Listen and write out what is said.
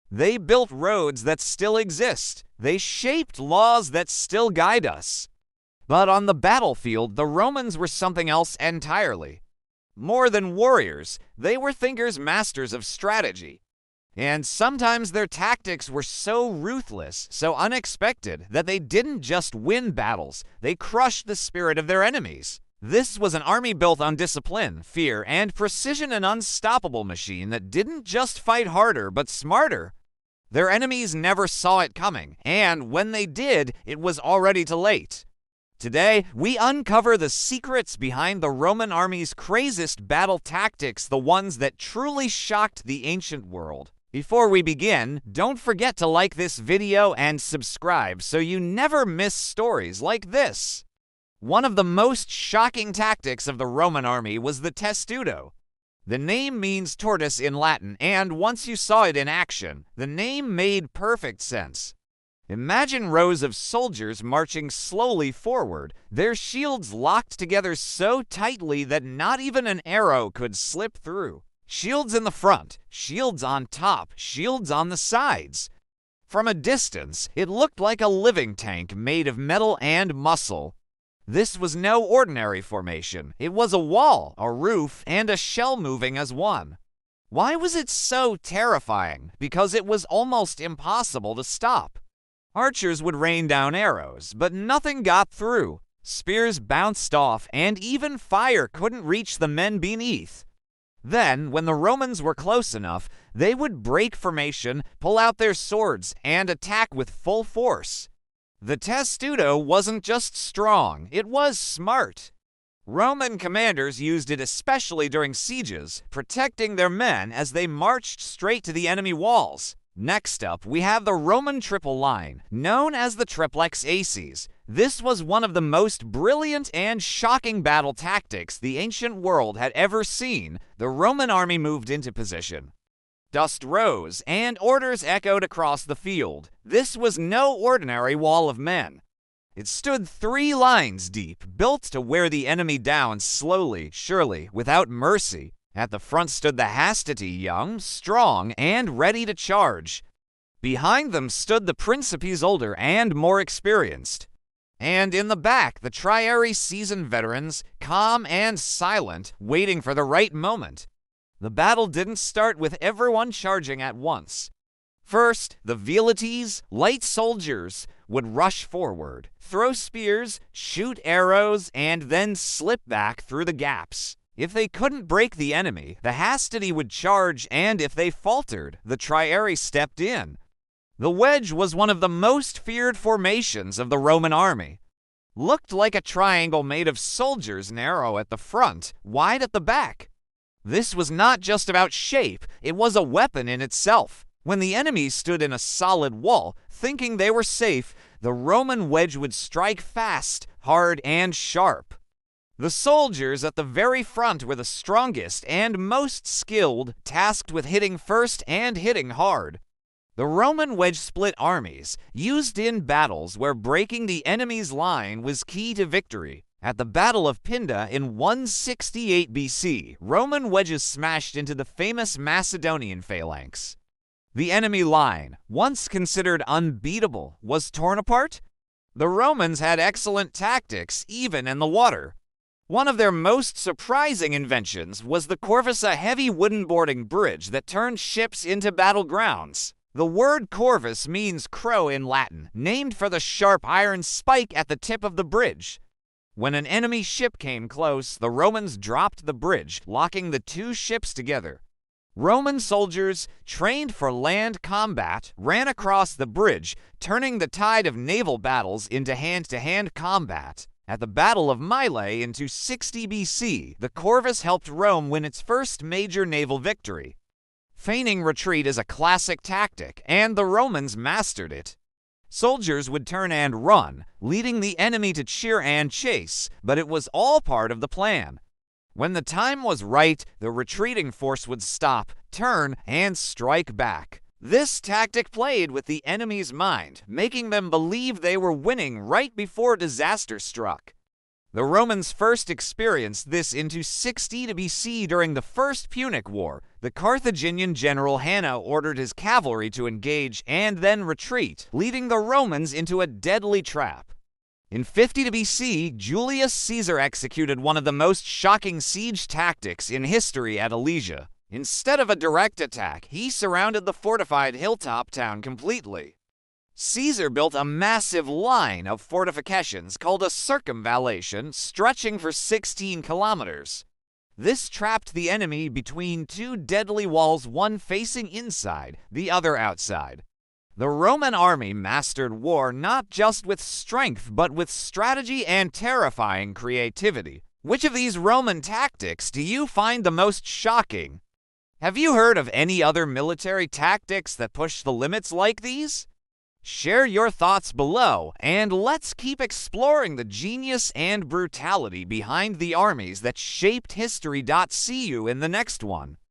They built roads that still exist. They shaped laws that still guide us. But on the battlefield, the Romans were something else entirely. More than warriors, they were thinkers, masters of strategy. And sometimes their tactics were so ruthless, so unexpected, that they didn't just win battles, they crushed the spirit of their enemies. This was an army built on discipline, fear, and precision, an unstoppable machine that didn't just fight harder, but smarter. Their enemies never saw it coming, and when they did, it was already too late. Today, we uncover the secrets behind the Roman army's craziest battle tactics, the ones that truly shocked the ancient world. Before we begin, don't forget to like this video and subscribe so you never miss stories like this. One of the most shocking tactics of the Roman army was the Tudo. The name means tortoise in Latin, and once you saw it in action, the name made perfect sense. Imagine rows of soldiers marching slowly forward, their shields locked together so tightly that not even an arrow could slip through. Shields in the front, shields on top, shields on the sides. From a distance, it looked like a living tank made of metal and muscle. This was no ordinary formation. It was a wall, a roof, and a shell moving as one. Why was it so terrifying? Because it was almost impossible to stop. Archers would rain down arrows, but nothing got through. Spears bounced off, and even fire couldn't reach the men beneath. Then, when the Romans were close enough, they would break formation, pull out their swords, and attack with full force. The Tudo wasn't just strong, it was smart. Roman commanders used it especially during sieges, protecting their men as they marched straight to the enemy walls. Next up, we have the Roman triple line, known as the Triplex Aces. This was one of the most brilliant and shocking battle tactics the ancient world had ever seen. The Roman army moved into position. Dust rose, and orders echoed across the field. This was no ordinary wall of men. It stood 3 lines deep, built to wear the enemy down slowly, surely, without mercy. At the front stood the hastily young, strong, and ready to charge. Behind them stood the Principes, older and more experienced. And in the back, the Triarii seasoned veterans, calm and silent, waiting for the right moment. The battle didn't start with everyone charging at once. First, the velites, light soldiers, would rush forward, throw spears, shoot arrows, and then slip back through the gaps. If they couldn't break the enemy, the hastily would charge, and if they faltered, the Triarii stepped in. The wedge was one of the most feared formations of the Roman army. Looked like a triangle made of soldiers, narrow at the front, wide at the back. This was not just about shape, it was a weapon in itself. When the enemy stood in a solid wall, thinking they were safe, the Roman wedge would strike fast, hard, and sharp. The soldiers at the very front were the strongest and most skilled, tasked with hitting first and hitting hard. The Roman wedge split armies, used in battles where breaking the enemy's line was key to victory. At the Battle of Pinda in 168 BC, Roman wedges smashed into the famous Macedonian phalanx. The enemy line, once considered unbeatable, was torn apart. The Romans had excellent tactics, even in the water. One of their most surprising inventions was the Corvvis, a heavy wooden boarding bridge that turned ships into battlegrounds. The word Corvvis means crow in Latin, named for the sharp iron spike at the tip of the bridge. When an enemy ship came close, the Romans dropped the bridge, locking the 2 ships together. Roman soldiers, trained for land combat, ran across the bridge, turning the tide of naval battles into hand-to-hand combat. At the Battle of Mylae in 260 BC, the Corvus helped Rome win its first major naval victory. Feigning retreat is a classic tactic, and the Romans mastered it. Soldiers would turn and run, leading the enemy to cheer and chase, but it was all part of the plan. When the time was right, the retreating force would stop, turn, and strike back. This tactic played with the enemy's mind, making them believe they were winning right before disaster struck. The Romans first experienced this in 260 BC during the First Punic War. The Carthaginian general Hanno ordered his cavalry to engage and then retreat, leading the Romans into a deadly trap. In 50 BC, Julius Caesar executed one of the most shocking siege tactics in history at Alleia. Instead of a direct attack, he surrounded the fortified hilltop town completely. Caesar built a massive line of fortifications called a circumvallation, stretching for 16 kilometers. This trapped the enemy between two deadly walls, one facing inside, the other outside. The Roman army mastered war not just with strength, but with strategy and terrifying creativity. Which of these Roman tactics do you find the most shocking? Have you heard of any other military tactics that push the limits like these? Share your thoughts below, and let's keep exploring the genius and brutality behind the armies that shaped history. See you in the next one.